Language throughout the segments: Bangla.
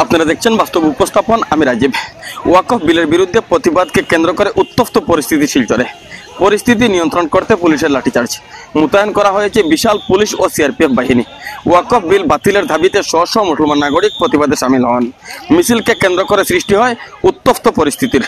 আপনারা দেখছেন বাস্তব উপস্থাপন। আমি রাজীব। ওয়াকফ বিলের বিরুদ্ধে প্রতিবাদকে কেন্দ্র করে উত্তপ্ত পরিস্থিতি শিলচরে। পরিস্থিতি নিয়ন্ত্রণ করতে পুলিশের লাঠিচার্জ, মোতায়েন করা হয়েছে বিশাল পুলিশ ও সিআরপিএফ বাহিনী। ওয়াকফ বিল বাতিলের দাবিতে শ শ মুসলমান নাগরিক প্রতিবাদে সামিল হন। মিছিলকে কেন্দ্র করে সৃষ্টি হয় উত্তপ্ত পরিস্থিতির।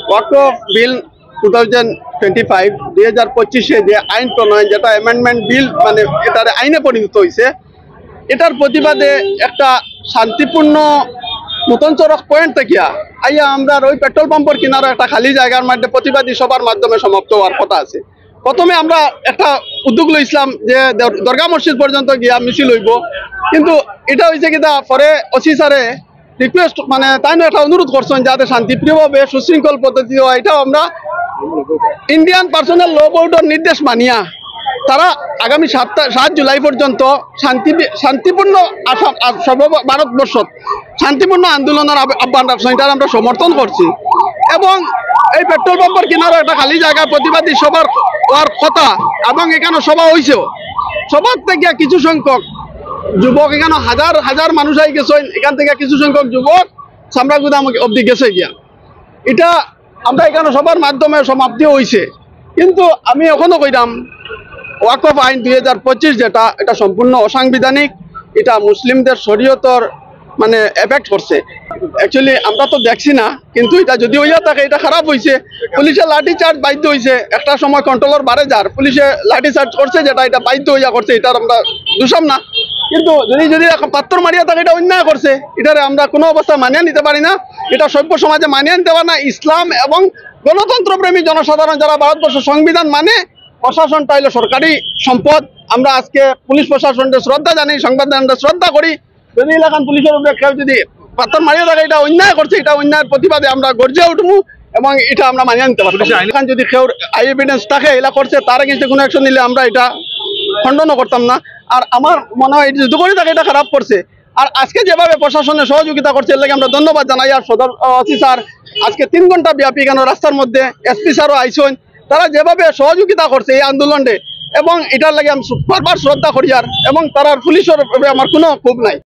ওয়াকফ বিল 2025 যে আইন প্রণয়ন, যেটা অ্যামেন্ডমেন্ট বিল, মানে এটার আইনে পরিণত হয়েছে, এটার প্রতিবাদে একটা শান্তিপূর্ণ নতুন চরক পয়েন্ট থেকে আইয়া আমরা ওই পেট্রোল পাম্পের কিনারে একটা খালি জায়গার মধ্যে প্রতিবাদী সবার মাধ্যমে সমাপ্ত হওয়ার কথা আছে। প্রথমে আমরা একটা উদ্যোগ লইছিলাম যে দরগা মসজিদ পর্যন্ত গিয়া মিছিল হইব, কিন্তু এটা হয়েছে কিনা পরে ওসি স্যারে রিকোয়েস্ট, মানে তাই একটা অনুরোধ করছেন যাতে শান্তিপ্রিয়ভাবে সুশৃঙ্খল পদ্ধতি হয়। এটাও আমরা ইন্ডিয়ান পার্সোনাল ল বোর্ডের নির্দেশ মানিয়া তারা আগামী 7 জুলাই পর্যন্ত শান্তিপূর্ণ ভারতবর্ষ শান্তিপূর্ণ আন্দোলনের আহ্বান রাখছেন, এটার আমরা সমর্থন করছি। এবং এই পেট্রোল পাম্পের কিনারে একটা খালি জায়গা প্রতিবাদী সবার হওয়ার কথা, এবং এখানে সভা হয়েছেও। সবার থেকে কিছু সংখ্যক যুবক, এখানে হাজার হাজার মানুষ আই গেছেন, এখান থেকে কিছু সংখ্যক যুবক সামরাগুদাম অব্দি গেছে গিয়া। এটা আমরা এখানে সবার মাধ্যমে সমাপ্তি হয়েছে। কিন্তু আমি এখনো কইলাম ওয়াকফ আইন 2025 যেটা, এটা সম্পূর্ণ অসাংবিধানিক। এটা মুসলিমদের শরীয়তর মানে এফেক্ট করছে। অ্যাকচুয়ালি আমরা তো দেখছি না, কিন্তু এটা যদি হইয়া থাকে এটা খারাপ হয়েছে। পুলিশের লাঠি চার্জ বাধ্য হয়েছে, একটা সময় কন্ট্রোলার বাড়ে যার পুলিশে লাঠি চার্জ করছে, যেটা এটা বাধ্য হইয়া করছে, এটার আমরা দোষাম না। কিন্তু যদি পাত্তর মারিয়া থাকে এটা অন্যায় করছে, এটারে আমরা কোনো অবস্থা মানিয়ে নিতে পারি না। এটা সভ্য সমাজে মানিয়ে নিতে পারে না। ইসলাম এবং গণতন্ত্রপ্রেমী জনসাধারণ যারা ভারতবর্ষের সংবিধান মানে, প্রশাসনটা হইল সরকারি সম্পদ। আমরা আজকে পুলিশ প্রশাসনকে শ্রদ্ধা জানি, সংবিধানকে শ্রদ্ধা করি। যদি এলাকান পুলিশের উপরে কেউ যদি পাথর মারিয়ে থাকে এটা অন্যায় করছে, এটা অন্যায়ের প্রতিবাদে আমরা গর্জে উঠবো এবং এটা আমরা মানিয়ে নিতে পারবো। এখন যদি কেউ আই এভিডেন্স থাকে এলা করছে তার এগেইনস্টে কোনো অ্যাকশন নিলে আমরা এটা খণ্ডনও করতাম না। আর আমার মনে হয় যদি করে থাকে এটা খারাপ করছে। আর আজকে যেভাবে প্রশাসনের সহযোগিতা করছে এর লাগে আমরা ধন্যবাদ জানাই। আর সদর ওসি স্যার আজকে 3 ঘন্টা ব্যাপী কেন রাস্তার মধ্যে এসপি স্যারও আইসেন, তারা যেভাবে সহযোগিতা করছে এই আন্দোলনে এবং এটার লাগে আমি বারবার শ্রদ্ধা করি। আর এবং তারা পুলিশের আমার কোনো ক্ষোভ নাই।